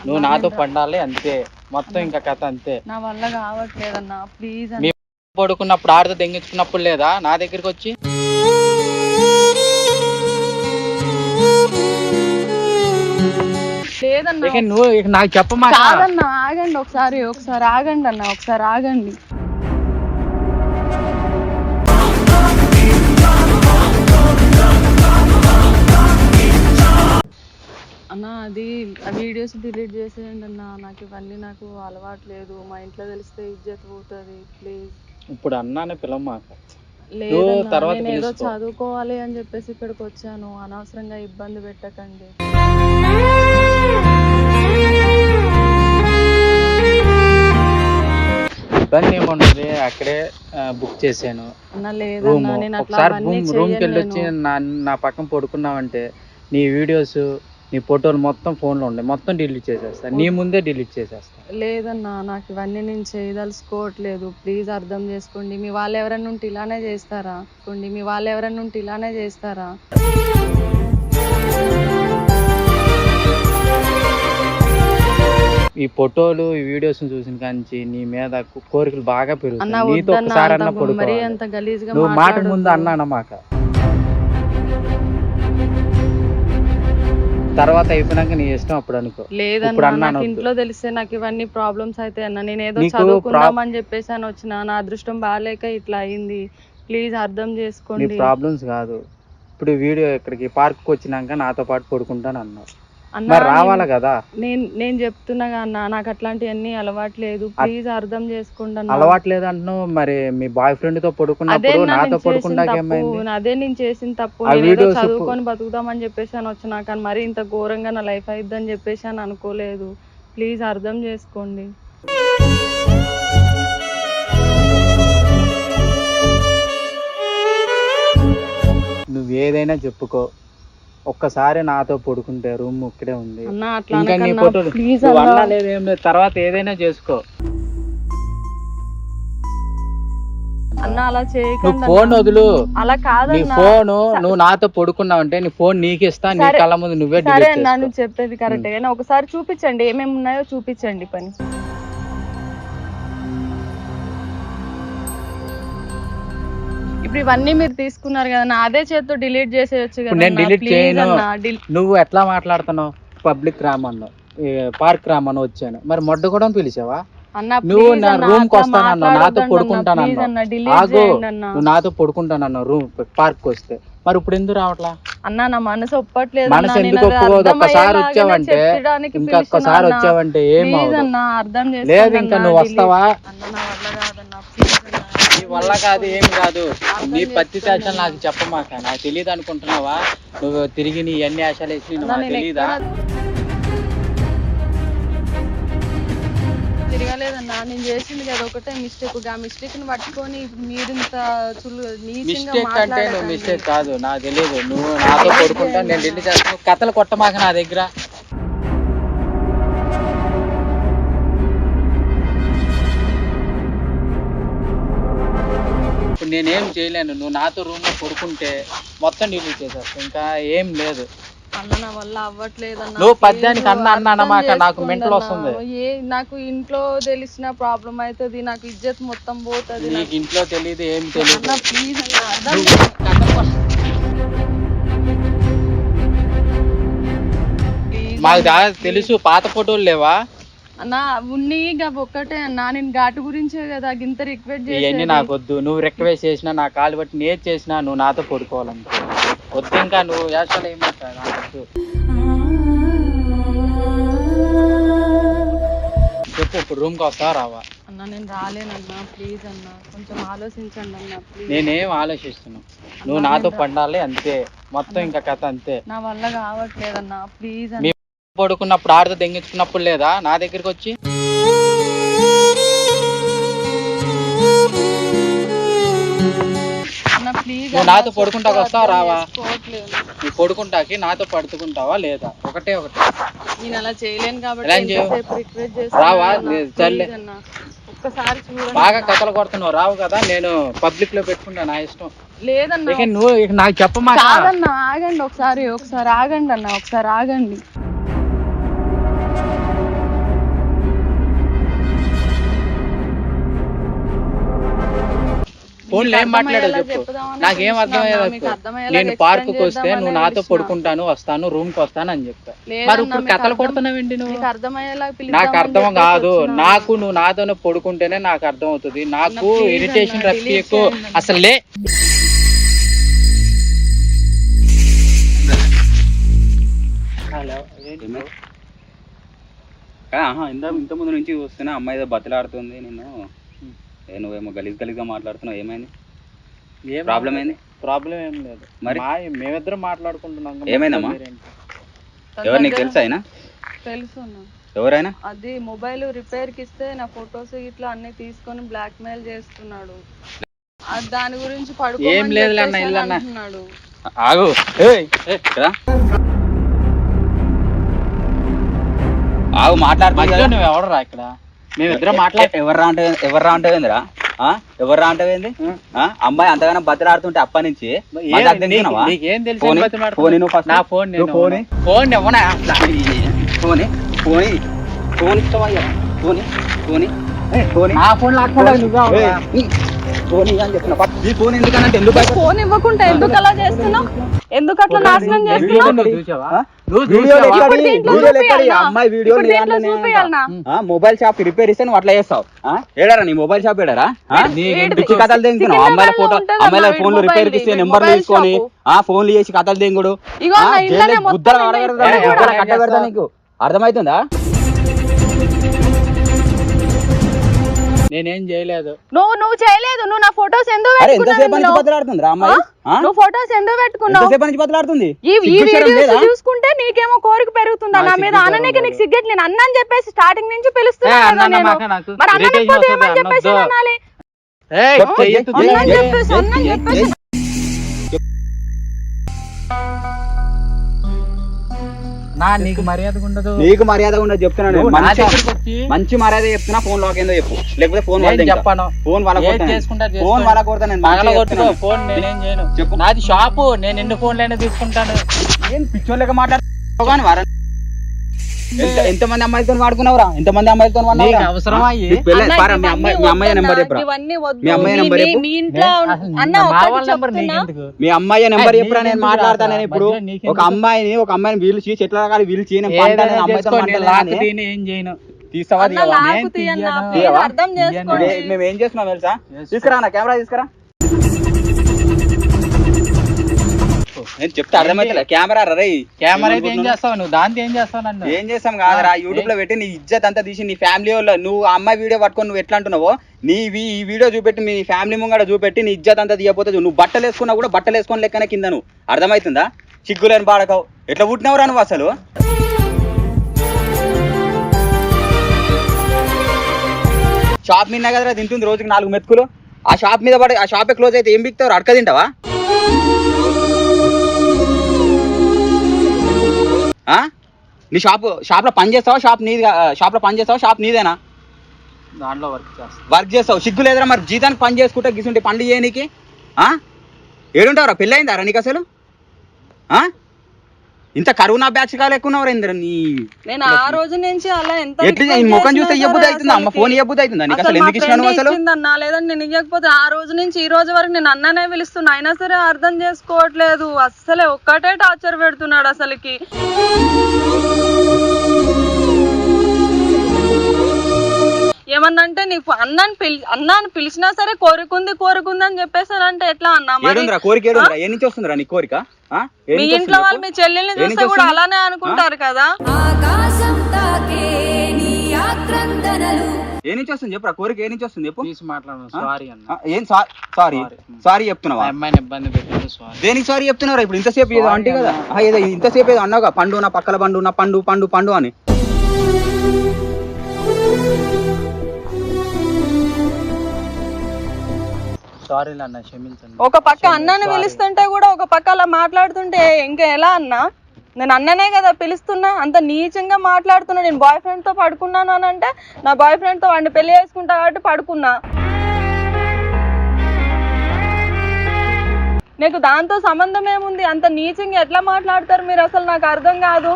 నువ్వు నాతో పండాలి అంతే, మొత్తం ఇంకా కథ అంతే. నా వల్ల కావట్లేదన్నా, ప్లీజ్. మీ పడుకున్నప్పుడు ఆడతో దెంగించుకున్నప్పుడు లేదా నా దగ్గరికి వచ్చి? లేదన్నా, నువ్వు నాకు చెప్పమా. కాదన్నా, ఆగండి ఒకసారి ఆగండి అన్న, ఒకసారి ఆగండి. అన్న అది ఆ వీడియోస్ డిలీట్ చేసేయండి అన్న, నాకు ఇవన్నీ నాకు అలవాటు లేదు, మా ఇంట్లో తెలిస్తే ఇజ్జత్ పోతుంది, ప్లీజ్. ఇప్పుడు అన్నానే పిలమ్మా. లేదన్నా, నేను ఏదో చదువుకోవాలి అని చెప్పేసి ఇక్కడికి వచ్చాను, అనవసరంగా ఇబ్బంది పెట్టకండి. ఇబ్బంది ఏముండదు, అక్కడే బుక్ చేశాను రూమ్. ఒకసారి రూమ్కి వెళ్ళి వచ్చి నా పక్కన పడుకున్నావంటే నీ వీడియోస్ నీ ఫోటోలు మొత్తం ఫోన్లో ఉండే మొత్తం డిలీట్ చేసేస్తా, నీ ముందే డిలీట్ చేసేస్తా. లేదన్నా, నాకు ఇవన్నీ నేను చేయదలుచుకోవట్లేదు, ప్లీజ్ అర్థం చేసుకోండి. మీ వాళ్ళు ఎవరైనా ఉంటే ఇలానే చేస్తారా? ఈ ఫోటోలు ఈ వీడియోస్ చూసిన కాంచి నీ మీద కోరికలు బాగా పెరుగుతాయి. నీతో ఒకసారి అన్న పడుకోవాలి. నువ్వు మాట ముందు అన్నానమాక, తర్వాత అయిపోయినాక నీ ఇష్టం అప్పుడు అనుకో. లేదన్నా, నాకు ఇంట్లో తెలిస్తే నాకు ఇవన్నీ ప్రాబ్లమ్స్ అయితే అన్న, నేను ఏదో చదువుకుందామని చెప్పేసి అని వచ్చిన, నా అదృష్టం బాగాలేక ఇట్లా అయింది, ప్లీజ్ అర్థం చేసుకోండి. ప్రాబ్లమ్స్ కాదు, ఇప్పుడు వీడియో ఇక్కడికి పార్క్ వచ్చినాక నాతో పాటు పడుకుంటాను అన్నావు, మరి రావాలా కదా. నేను చెప్తున్నా అన్న, నాకు అట్లాంటివన్నీ అలవాట్లేదు, ప్లీజ్ అర్థం చేసుకోండి. అలవాట్లేదు అంటున్నావు, మరి మీ బాయ్ ఫ్రెండ్ తో పడుకున్నప్పుడు నాతో పడుకున్నాక ఏమైంది? అదే నేను చేసిన తప్పు, నేను చదువుకొని బతుకుదామని చెప్పేసి అని వచ్చినా, కానీ మరి ఇంత ఘోరంగా నా లైఫ్ అయిద్దని చెప్పేసి అని అనుకోలేదు, ప్లీజ్ అర్థం చేసుకోండి. నువ్వు ఏదైనా చెప్పుకో, ఒక్కసారి నాతో పడుకుంటే రూమ్ ఇక్కడే ఉంది, ఇంకా నీ ఫోటోలు లేదు ఏం లేదు, తర్వాత ఏదైనా చేసుకో అన్న, అలా చేయకండి. ఫోన్ వదులు, అలా కాదు. నీ ఫోన్ నువ్వు నాతో పడుకున్నావు అంటే నీ ఫోన్ నీకు ఇస్తా, నీ కళ్ళ ముందు నువ్వే. సరే అన్న, నువ్వు చెప్పేది కరెక్ట్ గానీ ఒకసారి చూపించండి, ఏమేమి ఉన్నాయో చూపించండి పని. ఇప్పుడు ఇవన్నీ మీరు తీసుకున్నారు కదా, అదే చేతితో డిలీట్ చేసేయచ్చు కదా. నేను డిలీట్ చేయను. నువ్వు ఎట్లా మాట్లాడుతున్నావు? పబ్లిక్ రామన్నావు, పార్క్ రామని వచ్చాను, మరి మొడ్డ కూడా పిలిచావా? నువ్వు నా రూమ్ కి వస్తానన్నావు, నాతో పడుకుంటానన్నావు, ఆగు, నువ్వు నాతో పడుకుంటానన్నావు రూమ్ పార్క్ వస్తే, మరి ఇప్పుడు ఎందుకు రావట్లా? అన్న నా మనసు ఒప్పట్లేదు. మనసు ఎందుకు ఒప్పుకోదు? ఒక్కసారి వచ్చావంటే ఇంకొకసారి వచ్చావంటే ఏం లేదు, ఇంకా నువ్వు వస్తావా? నీ వల్ల కాదు, ఏం కాదు, నీ పత్తి ఆశలు నాకు చెప్పమాక, నాకు తెలియదు అనుకుంటున్నావా? నువ్వు తిరిగి నీ అన్ని ఆశలు వేసి నాకు తెలీదా? తిరగలేదన్నా, నేను చేసింది కదా ఒకటే మిస్టేక్, ఆ మిస్టేక్ ని పట్టుకొని మీరు ఇంత మిస్టేక్ అంటే నువ్వు మిస్టేక్ కాదు, నాకు తెలియదు. నువ్వు నాతో పడుకుంటా, నేను ఢిల్లీ చేస్తాను, కథలు కొట్టమాక నా దగ్గర. ఇప్పుడు నేనేం చేయలేను, నువ్వు నాతో రూమ్ లో పడుకుంటే మొత్తం డిలీట్ చేసేస్తా, ఇంకా ఏం లేదు. అన్న నా వల్ల అవ్వట్లేదన్న, నువ్వు పద్యానికి అన్నమాక నాకు మెంటల్ వస్తుంది. నాకు ఇంట్లో తెలిసిన ప్రాబ్లం అవుతుంది, నాకు ఇజ్జత్ మొత్తం పోతుంది. నీకు ఇంట్లో తెలియదు, ఏం తెలియదు. మాకు తెలుసు, పాత ఫోటోలు లేవా అన్న? ఉన్ని ఒక్కటే అన్న, నేను ఘాటు గురించే కదా గింత రిక్వెస్ట్ చేసి. ఇవన్నీ నాకు వద్దు, నువ్వు రిక్వెస్ట్ చేసినా నా కాలు బట్టి నేను చేసినా నువ్వు నాతో పడుకోవాలంటే వద్దు, ఇంకా నువ్వు యాక్చువల్ ఏమంటావు నాకు చెప్పు. ఇప్పుడు రూమ్ కి వస్తావా రావా? అన్న నేను రాలేనన్నా, ప్లీజ్ అన్న, కొంచెం ఆలోచించండి అన్న, ప్లీజ్. నేనేం ఆలోచిస్తున్నావు, నువ్వు నాతో పండాలి అంతే, మొత్తం ఇంకా కథ అంతే. నా వల్ల కావట్లేదన్నా, ప్లీజ్. మీ పడుకున్నప్పుడు ఆడతో దెంగించుకున్నప్పుడు లేదా నా దగ్గరికి వచ్చి? నువ్వు నాతో పడుకుంటాకు వస్తావా రావా? నీ పడుకుంటాకి నాతో పడుకుంటావా లేదా? ఒకటే ఒకటి. నేను అలా చేయలేను కాబట్టి రావా? బాగా కథలు కొడుతున్నావు, రావు కదా, నేను పబ్లిక్ లో పెట్టుకుంటా, నా ఇష్టం. లేదన్నా, నువ్వు నాకు చెప్పమా. ఆగండి ఒకసారి ఆగండి అన్న, ఒకసారి ఆగండి. ఫోన్ లో ఏం మాట్లాడావు చెప్పు, నాకేం అర్థమయ్యేది. నేను పార్క్ కి వస్తే నువ్వు నాతో పడుకుంటాను, వస్తాను, రూమ్ కి వస్తాను అని చెప్పా. మరి ఇప్పుడు కథలు కొడుతున్నావేంటి నువ్వు? నాకు అర్థం కాదు. నాకు నువ్వు నాతోనే పడుకుంటేనే నాకు అర్థం అవుతుంది. నాకు ఇరిటేషన్ రక్తి ఎక్కువ అసలే. ఇంత ముందు నుంచి చూస్తున్నా అమ్మాయి ఏదో బతిలాడుతుంది నిన్ను, నువ్వేమో గలీజ్ గలీజ్గా మాట్లాడుతున్నావు. ఏమైంది? ప్రాబ్లం ఏంది? ప్రాబ్లం ఏం లేదు, మరి మేమిద్దరం మాట్లాడుకుంటున్నాం. ఏమైందమ్మా? ఎవరు నీకు తెలుసా? అయినా తెలుసు. ఎవరైనా? అది మొబైల్ రిపేర్ కి ఇస్తే నా ఫొటోస్ ఇట్లా అన్ని తీసుకొని బ్లాక్ మెయిల్ చేస్తున్నాడు. దాని గురించి ఏం లేదు అంటున్నాడు. ఆగు, ఆగు, మాట్లాడుతున్నా. నువ్వు ఎవడరా ఇక్కడ? మేమిద్దరం ఎవర్రా అంటేందిరా? ఎవర్రా అంటేంది? అమ్మాయి అంతగానో బతిలాడుతుంటే అప్పటి నుంచి నీకేం తెలుసు? ఫోన్ ఇవ్వకుండా ఎందుకు అలా చేస్తున్నావు? ఎందుకు అట్లా నాశనం చేస్తున్నావు? మొబైల్ షాప్ రిపేర్ ఇస్తే నువ్వు అట్లా చేస్తావు. ఏడారా నీ మొబైల్ షాప్? ఏడారా పిచ్చి కథలు తెంగుతున్నావు. అమ్మాయిల ఫోటో, అమ్మాయిల ఫోన్లు రిపేర్ ఇస్తే నెంబర్లు తీసుకొని ఫోన్లు చేసి కథలు తెంగుడు. కట్టబెడతా నీకు అర్థమవుతుందా? నేనేం చేయలేదు. నువ్వు చేయలేదు. నువ్వు నా ఫోటోస్ ఎందుకు నువ్వు ఫోటోస్ ఎందుకు పెట్టుకున్నావు? చూసుకుంటే నీకేమో కోరిక పెరుగుతుందా నా మీద? అన్నకి నీకు సిగ్గెట్. నేను అన్న అని చెప్పేసి స్టార్టింగ్ నుంచి పిలుస్తున్నా. మరి అన్న చెప్పేసి ఏమని చెప్పేసి అనాలి? నీకు మర్యాద ఉండదు. నీకు మర్యాద ఉండదు చెప్తున్నాను. మంచి మర్యాద చెప్తున్నా. ఫోన్ లాక్ ఏందో చెప్పు, లేకపోతే ఫోన్ చెప్పాను. ఫోన్ వాళ్ళ ఫోన్ వాళ్ళ కొడతా. నేను ఫోన్ నేనేం చేయను. చెప్పు, నాది షాపు. నేను ఎన్ని ఫోన్లైనా తీసుకుంటాను. ఏం పిచ్చోళ్ళగా మాట్లాడుతావు కానీ వారా? ఎంతమంది అమ్మాయిలతో వాడుకున్నావురా? ఎంతమంది అమ్మాయిలతో అవసరమా? మీ అమ్మాయి నెంబర్ చెప్పురా. మీ అమ్మాయి నెంబర్ చెప్పు. మీ అమ్మాయి నెంబర్ చెప్పురా. నేను మాట్లాడతాను. నేను ఇప్పుడు ఒక అమ్మాయిని పిలిచి చెట్ల రకాలు పిలిచి నేను ఏం చేయను. తీసావా? మేము ఏం చేస్తున్నాం తెలుసా? తీసుకురా నా కెమెరా, తీసుకురా. నేను చెప్తే అర్థమైతే కెమెరా రే. కెమెరా ఏం చేస్తావు నువ్వు? దాంతో ఏం చేస్తావు? నన్ను ఏం చేస్తాం కాదురా, యూట్యూబ్ లో పెట్టి నీ ఇజ్జత్ అంతా తీసి నీ ఫ్యామిలీ వాళ్ళు, నువ్వు అమ్మాయి వీడియో పట్టుకొని నువ్వు ఎట్లా అంటున్నావో ఈ వీడియో చూపెట్టి మీ ఫ్యామిలీ ముంగడ చూపెట్టి నీ ఇజ్జత్ అంతా తీయపోతే నువ్వు బట్టలు వేసుకున్నా కూడా బట్టలు వేసుకొని లెక్కనే కింద. నువ్వు అర్థమవుతుందా? సిగ్గులేని బాడకావు. ఎట్లా పుట్టినవురా నువ్వు అసలు? షాప్ మీద కదరా తింటుంది రోజుకి 4 మెతుకులు. ఆ షాప్ మీద పడి ఆ షాపే క్లోజ్ అయితే ఏం బిక్తావు? అడక తింటావా? నీ షాప్ లో పని చేస్తావా? షాప్ లో పని చేస్తావా? షాప్ నీదేనా? దాంట్లో వర్క్ చేస్తావు. సిగ్గు లేదురా? మరి జీతానికి పని చేసుకుంటే గిసుంటే పనులు చేయనీకి ఏడుంటావురా? పెళ్ళి అయిందారా నీకు అసలు? ఇంత కరోనా బ్యాచ్ కాలు ఎక్కువరా? నేను ఆ రోజు నుంచి అలా ఎంత ముఖం చూస్తే ఇవ్వబుద్ధి అవుతుందా? అమ్మ ఫోన్ ఇవ్వబుద్ధి అవుతుందా నీకు? అసలు ఎందుకు ఇచ్చినావు అసలు? లేదని నేను ఇవ్వకపోతే ఆ రోజు నుంచి ఈ రోజు వరకు నేను అన్ననే పిలుస్తున్నా. అయినా సరే అర్థం చేసుకోవట్లేదు. అస్సలే ఒక్కటే టార్చర్ పెడుతున్నాడు అసలుకి. ఏమన్నంటే నీకు అన్నాన్ని పిలిచినా సరే కోరికుంది అని చెప్పేసానంటే ఎట్లా అన్నా? మీ ఇంట్లో వాళ్ళు మీ చెల్లెల్ని చూస్తే కూడా అలానే అనుకుంటారు కదా. ఏ నుంచి వస్తుంది చెప్పరా? కోరిక ఏ నుంచి వస్తుంది చెప్పు. సారీ అన్న. ఏం సారీ చెప్తున్నావా? అమ్మాయిని ఇబ్బంది పెట్టింది. దేనికి సారీ చెప్తున్నారా? ఇప్పుడు ఇంతసేపు ఏదో అంటే కదా, ఏదో ఇంతసేపు ఏదో అన్నావుగా, పండు నా పక్కల పండు నా పండు పండు పండు అని. సారీ అన్న, క్షమించండి. ఒక పక్క అన్నాన్ని పిలుస్తుంటే కూడా ఒక పక్క అలా మాట్లాడుతుంటే ఇంకా ఎలా అన్నా? నేను అన్ననే కదా పిలుస్తున్నా. అంత నీచంగా మాట్లాడుతున్నా. నేను బాయ్ ఫ్రెండ్ తో పడుకున్నాను అని అంటే నా బాయ్ ఫ్రెండ్ తో వాడిని పెళ్లి చేసుకుంటా కాబట్టి పడుకున్నా. నీకు దాంతో సంబంధం ఏముంది? అంత నీచంగా ఎట్లా మాట్లాడతారు మీరు? అసలు నాకు అర్థం కాదు.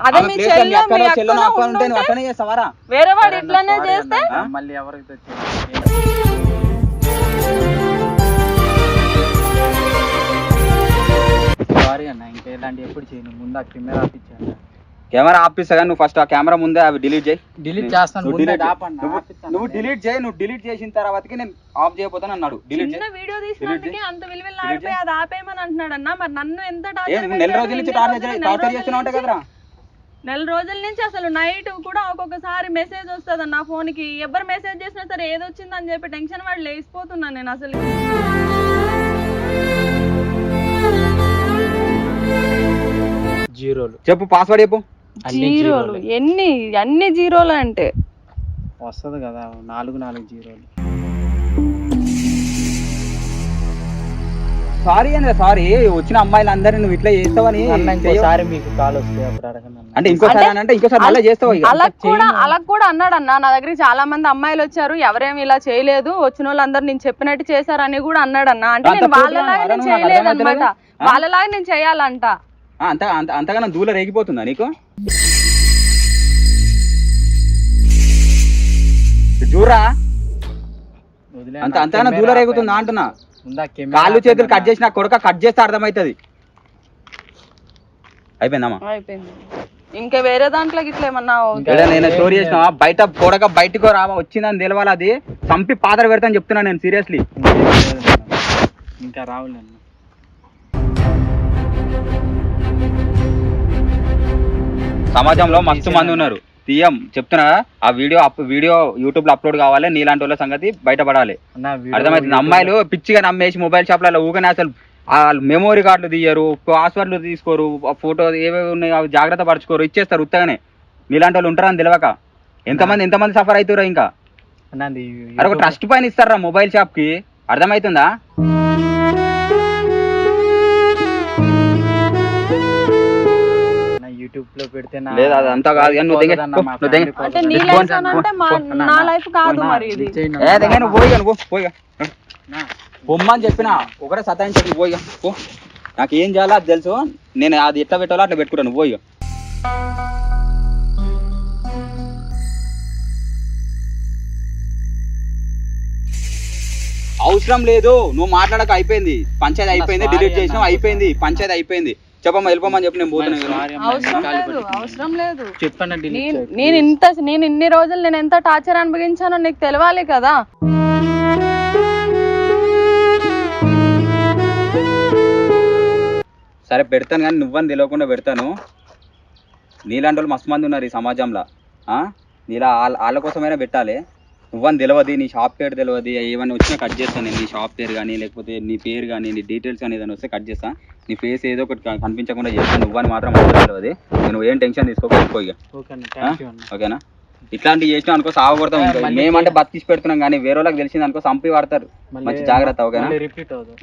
అదే మీ చెల్లె వేరే వాడు ఇట్లానే చేస్తే మళ్ళీ ఎవరికి సారీ అన్న, ఇంకా ఇలాంటి ఎప్పుడు చేయను. ముందు ఆ కెమెరా ఆపిచ్చాను. కెమెరా ఆపిస్తా కానీ నువ్వు ఫస్ట్ ఆ కెమెరా ముందే అవి డిలీట్ చేయి. డిలీట్ చేస్తాను. నువ్వు ముందే delete ఆపన్న, ఆపిస్తాను. నువ్వు డిలీట్ చేయి. నువ్వు డిలీట్ చేసిన తర్వాతకి నేను ఆఫ్ చేయబోతాను అన్నాడు. డిలీట్ చేయి. చిన్న వీడియో తీసినందుకే అంత విలువలు ఆడిపోయి అది ఆపేయమని అంటున్నాడు అన్న. మరి నన్ను ఎంత నెల రోజుల నుంచి టార్చర్ చేస్తున్నావు అంటే కదరా. నెల రోజుల నుంచి అసలు నైట్ కూడా ఒక్కొక్కసారి మెసేజ్ వస్తుంది నా ఫోన్ కి. ఎవరు మెసేజ్ చేసినా సరే ఏది వచ్చిందని చెప్పి టెన్షన్ వాడు లేచిపోతున్నాను నేను అసలు. జీరోలు చెప్పు, పాస్వర్డ్ చెప్పు. జీరోలు అన్ని జీరోలు అంటే వస్తుంది కదా, 4 జీరోలు. సారీ అని సారీ వచ్చిన అమ్మాయిలందరినీ నువ్వు ఇట్లా చేస్తావని. అన్న ఇంకోసారి మీకు కాల్ వస్తే అప్పుడు అడగండి అన్న. అంటే ఇంకోసారి అంటే ఇంకోసారి మళ్ళీ చేస్తావు ఇక. అలా కూడా అన్నాడు అన్న. నా దగ్గర చాలా మంది అమ్మాయిలు వచ్చారు, ఎవరేమి ఇలా చేయలేదు, వచ్చిన వాళ్ళందరూ నేను చెప్పినట్టు చేశారని కూడా అన్నాడు అన్న. అంటే నేను వాళ్ళలాగా నేను చేయలేదు అనమాట, వాళ్ళలాగా నేను చేయాలంట. అంతగానో దూల రేగిపోతుందా నీకు? చూడరా అంతగానో దూల రేగుతుందా అంటున్నా. కాళ్ళు చేతులు కట్ చేసిన కొడుక కట్ చేస్తే అర్థమవుతుంది. అయిపోయిందమ్మా? అయిపోయింది. ఇంకా వేరే దాంట్లో ఇట్లా ఏమన్నా నేను స్టోరీ చేసిన బయట కొడక బయటకు రావా వచ్చిందని తెలవాలి. అది చంపి పాత్ర పెడతాను చెప్తున్నా నేను సీరియస్లీ. ఇంకా రావులేను. సమాజంలో మస్తు మంది ఉన్నారు. తీయం చెప్తున్నా, ఆ వీడియో యూట్యూబ్ లో అప్లోడ్ కావాలి. నీలాంటి వాళ్ళ సంగతి బయటపడాలి. అర్థమవుతుంది. అమ్మాయిలు పిచ్చిగా నమ్మేసి మొబైల్ షాప్లలో ఊగనే అసలు మెమోరీ కార్డులు తీయరు, పాస్వర్డ్లు తీసుకోరు, ఫోటో ఏవేవి ఉన్నాయో అవి జాగ్రత్త పరచుకోరు, ఇచ్చేస్తారు ఉత్తగానే. నీలాంటి వాళ్ళు ఉంటారని తెలియక ఎంతమంది సఫర్ అవుతారో. ఇంకా అరే ఒక ట్రస్ట్ పైన ఇస్తారా మొబైల్ షాప్ కి, అర్థమవుతుందా? యూట్యూబ్ లో పెడితే లేదు అదంతా కాదు. పొమ్మని చెప్పిన ఒకటే సతాయించు. పోయిగా పో, నాకు ఏం చేయాలో అది తెలుసు. నేను అది ఎట్లా పెట్టాలో అట్లా పెట్టుకుంటాను. పోయిగా అవసరం లేదు, నువ్వు మాట్లాడక అయిపోయింది. పంచాయతీ అయిపోయింది, డిలీట్ చేసినావు, అయిపోయింది. పంచాయతీ అయిపోయింది. చెప్పమ్మా, వెళ్ళిపోమని చెప్పి నేను పోతున్నాను. అవసరం లేదు. చెప్పండి. నేను ఇన్ని రోజులు నేను ఎంత టార్చర్ అనుభవించానో నీకు తెలవాలి కదా. సరే పెడతాను కానీ నువ్వని తెలియకుండా పెడతాను. నీలాంటి వాళ్ళు మస్తు మంది ఉన్నారు ఈ సమాజంలో. నీలా వాళ్ళ కోసమైనా పెట్టాలి. నువ్వని తెలియదు, నీ షాప్ పేరు తెలియదు, ఏమైనా వచ్చినా కట్ చేస్తాను నేను. నీ షాప్ పేరు కానీ లేకపోతే నీ పేరు కానీ నీ డీటెయిల్స్ కానీ ఏదైనా వస్తే కట్ చేస్తాను. నీ ఫేస్ ఏదో ఒకటి కనిపించకుండా చేస్తాను. నువ్వని మాత్రం తెలియదు. నువ్వు ఏం టెన్షన్ తీసుకోకపో ఇక. ఓకేనా? ఇట్లాంటివి చేసినా అనుకో సాగకూడతాం. ఇంకా మేమంటే బతికిసి పెడుతున్నాం కానీ వేరే వాళ్ళకి తెలిసింది అనుకో చంపి వాడతారు. మంచి జాగ్రత్త. ఓకేనా? రిపీట్ అవుతుంది.